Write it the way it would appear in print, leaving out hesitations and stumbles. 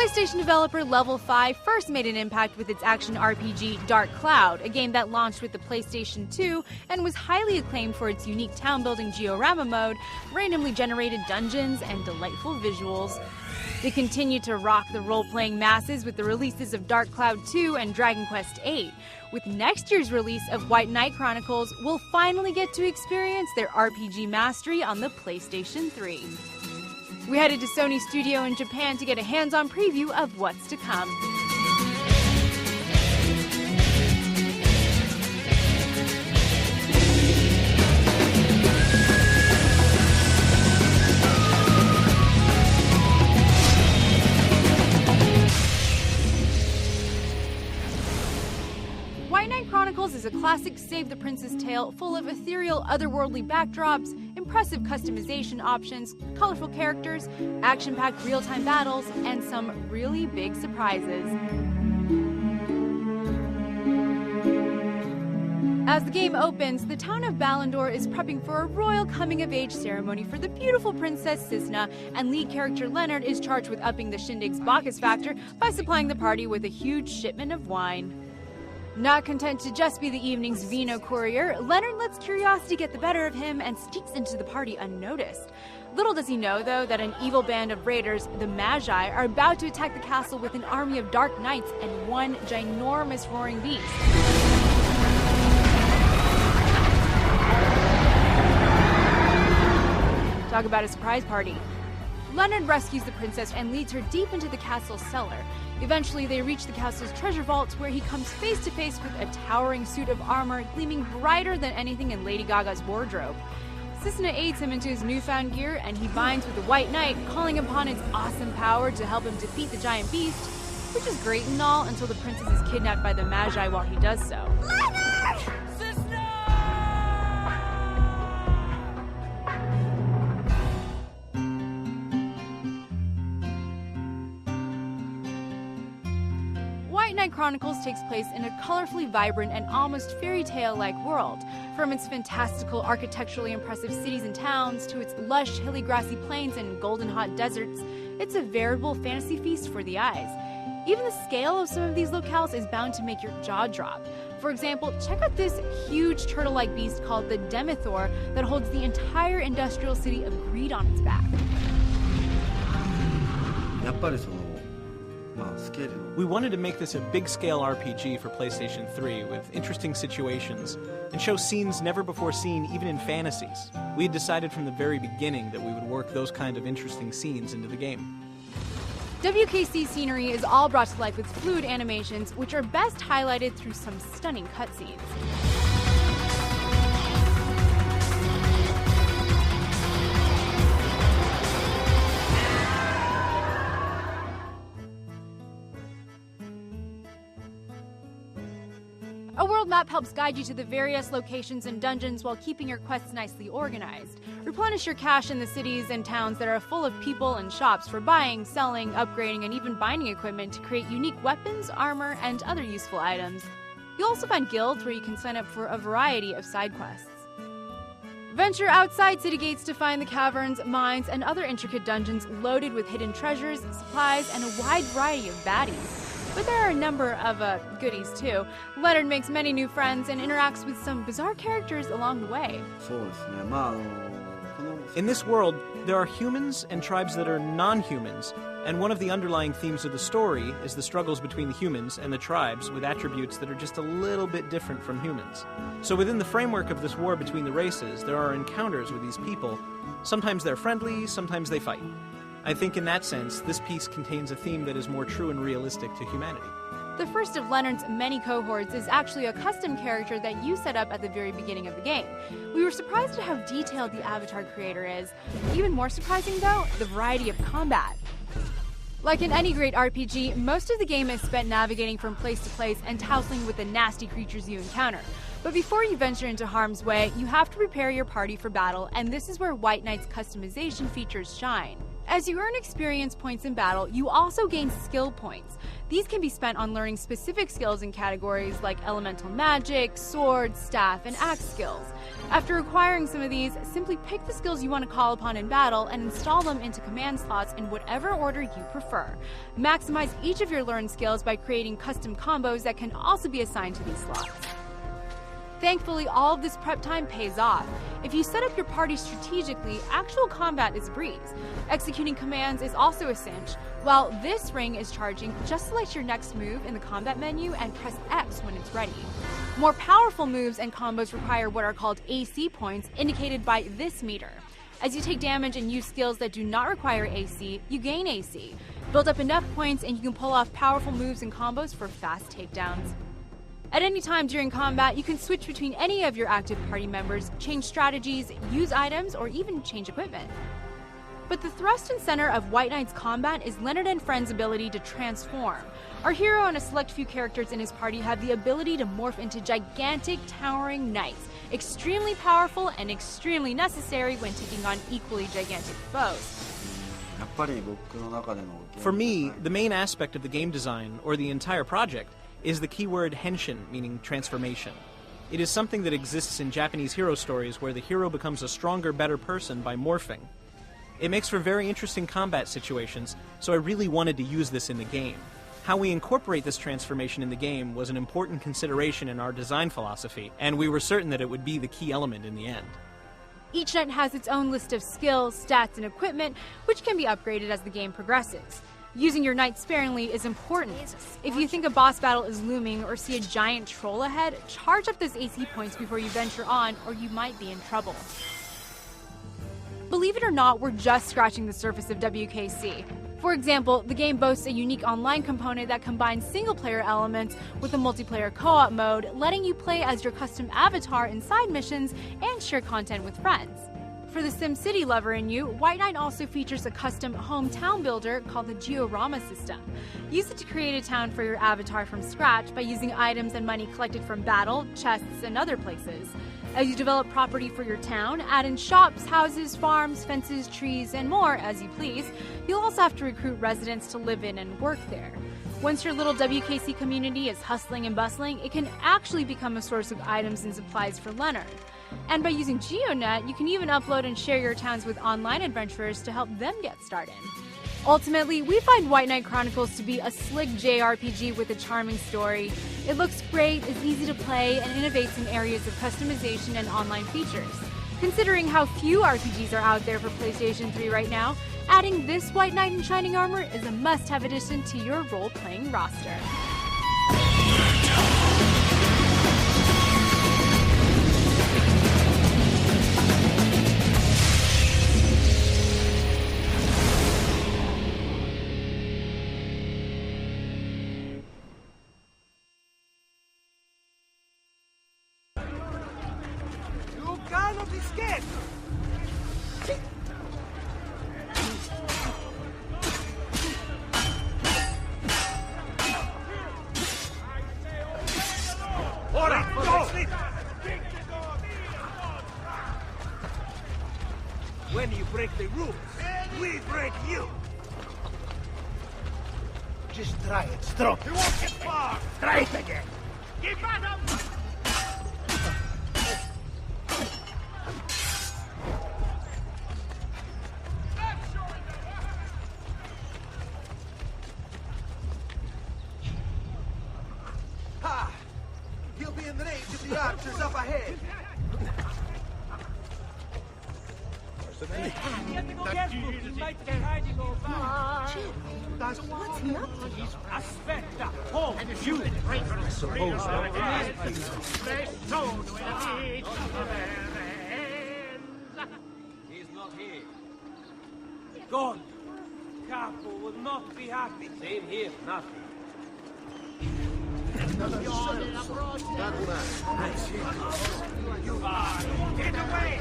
PlayStation developer Level 5 first made an impact with its action RPG Dark Cloud, a game that launched with the PlayStation 2 and was highly acclaimed for its unique town-building Georama mode, randomly generated dungeons, and delightful visuals. They continued to rock the role-playing masses with the releases of Dark Cloud 2 and Dragon Quest VIII. With next year's release of White Knight Chronicles, we'll finally get to experience their RPG mastery on the PlayStation 3. We headed to Sony Studio in Japan to get a hands-on preview of what's to come. White Knight Chronicles is a classic Save the Princess tale full of ethereal, otherworldly backdrops, impressive customization options, colorful characters, action-packed real-time battles, and some really big surprises. As the game opens, the town of Ballandor is prepping for a royal coming-of-age ceremony for the beautiful Princess Cisna, and lead character Leonard is charged with upping the shindig's Bacchus factor by supplying the party with a huge shipment of wine. Not content to just be the evening's vino courier, Leonard lets curiosity get the better of him and sneaks into the party unnoticed. Little does he know, though, that an evil band of raiders, the Magi, are about to attack the castle with an army of dark knights and one ginormous roaring beast. Talk about a surprise party. Leonard rescues the princess and leads her deep into the castle's cellar. Eventually, they reach the castle's treasure vault, where he comes face to face with a towering suit of armor gleaming brighter than anything in Lady Gaga's wardrobe. Cisna aids him into his newfound gear, and he binds with the White Knight, calling upon its awesome power to help him defeat the giant beast, which is great and all until the princess is kidnapped by the Magi while he does so. Leonard! White Knight Chronicles takes place in a colorfully vibrant and almost fairy tale-like world. From its fantastical, architecturally impressive cities and towns to its lush, hilly, grassy plains and golden hot deserts, it's a veritable fantasy feast for the eyes. Even the scale of some of these locales is bound to make your jaw drop. For example, check out this huge turtle-like beast called the Demithor that holds the entire industrial city of Greed on its back. We wanted to make this a big-scale RPG for PlayStation 3 with interesting situations and show scenes never before seen even in fantasies. We had decided from the very beginning that we would work those kind of interesting scenes into the game. WKC scenery is all brought to life with fluid animations, which are best highlighted through some stunning cutscenes. A world map helps guide you to the various locations and dungeons while keeping your quests nicely organized. Replenish your cache in the cities and towns that are full of people and shops for buying, selling, upgrading, and even binding equipment to create unique weapons, armor, and other useful items. You'll also find guilds where you can sign up for a variety of side quests. Venture outside city gates to find the caverns, mines, and other intricate dungeons loaded with hidden treasures, supplies, and a wide variety of baddies. But there are a number of goodies too. Leonard makes many new friends and interacts with some bizarre characters along the way. In this world, there are humans and tribes that are non-humans, and one of the underlying themes of the story is the struggles between the humans and the tribes with attributes that are just a little bit different from humans. So within the framework of this war between the races, there are encounters with these people. Sometimes they're friendly, sometimes they fight. I think in that sense, this piece contains a theme that is more true and realistic to humanity. The first of Leonard's many cohorts is actually a custom character that you set up at the very beginning of the game. We were surprised at how detailed the avatar creator is. Even more surprising, though, the variety of combat. Like in any great RPG, most of the game is spent navigating from place to place and tousling with the nasty creatures you encounter. But before you venture into harm's way, you have to prepare your party for battle, and this is where White Knight's customization features shine. As you earn experience points in battle, you also gain skill points. These can be spent on learning specific skills in categories like elemental magic, sword, staff, and axe skills. After acquiring some of these, simply pick the skills you want to call upon in battle and install them into command slots in whatever order you prefer. Maximize each of your learned skills by creating custom combos that can also be assigned to these slots. Thankfully, all of this prep time pays off. If you set up your party strategically, actual combat is a breeze. Executing commands is also a cinch. While this ring is charging, just select your next move in the combat menu and press X when it's ready. More powerful moves and combos require what are called AC points, indicated by this meter. As you take damage and use skills that do not require AC, you gain AC. Build up enough points and you can pull off powerful moves and combos for fast takedowns. At any time during combat, you can switch between any of your active party members, change strategies, use items, or even change equipment. But the thrust and center of White Knight's combat is Leonard and Friend's ability to transform. Our hero and a select few characters in his party have the ability to morph into gigantic, towering knights, extremely powerful and extremely necessary when taking on equally gigantic foes. For me, the main aspect of the game design, or the entire project, is the keyword henshin, meaning transformation. It is something that exists in Japanese hero stories where the hero becomes a stronger, better person by morphing. It makes for very interesting combat situations, so I really wanted to use this in the game. How we incorporate this transformation in the game was an important consideration in our design philosophy, and we were certain that it would be the key element in the end. Each knight has its own list of skills, stats, and equipment, which can be upgraded as the game progresses. Using your knight sparingly is important. If you think a boss battle is looming or see a giant troll ahead, charge up those AC points before you venture on, or you might be in trouble. Believe it or not, we're just scratching the surface of WKC. For example, the game boasts a unique online component that combines single-player elements with a multiplayer co-op mode, letting you play as your custom avatar in side missions and share content with friends. For the SimCity lover in you, White Knight also features a custom hometown builder called the Georama system. Use it to create a town for your avatar from scratch by using items and money collected from battle, chests, and other places. As you develop property for your town, add in shops, houses, farms, fences, trees, and more as you please. You'll also have to recruit residents to live in and work there. Once your little WKC community is hustling and bustling, it can actually become a source of items and supplies for Leonard. And by using GeoNet, you can even upload and share your towns with online adventurers to help them get started. Ultimately, we find White Knight Chronicles to be a slick JRPG with a charming story. It looks great, is easy to play, and innovates in areas of customization and online features. Considering how few RPGs are out there for PlayStation 3 right now, adding this White Knight in shining armor is a must-have addition to your role-playing roster. When you break the rules, we break you. Just try it strong. You won't get far. Try it again. Keep at 'em. Ha! He'll be in the range of the archers up ahead. You have to go careful. He might be hiding all back. What's he up to? Aspetta! Hold! You! I suppose he's not here. Gone. Capo will not be happy. Same here, nothing. Get away!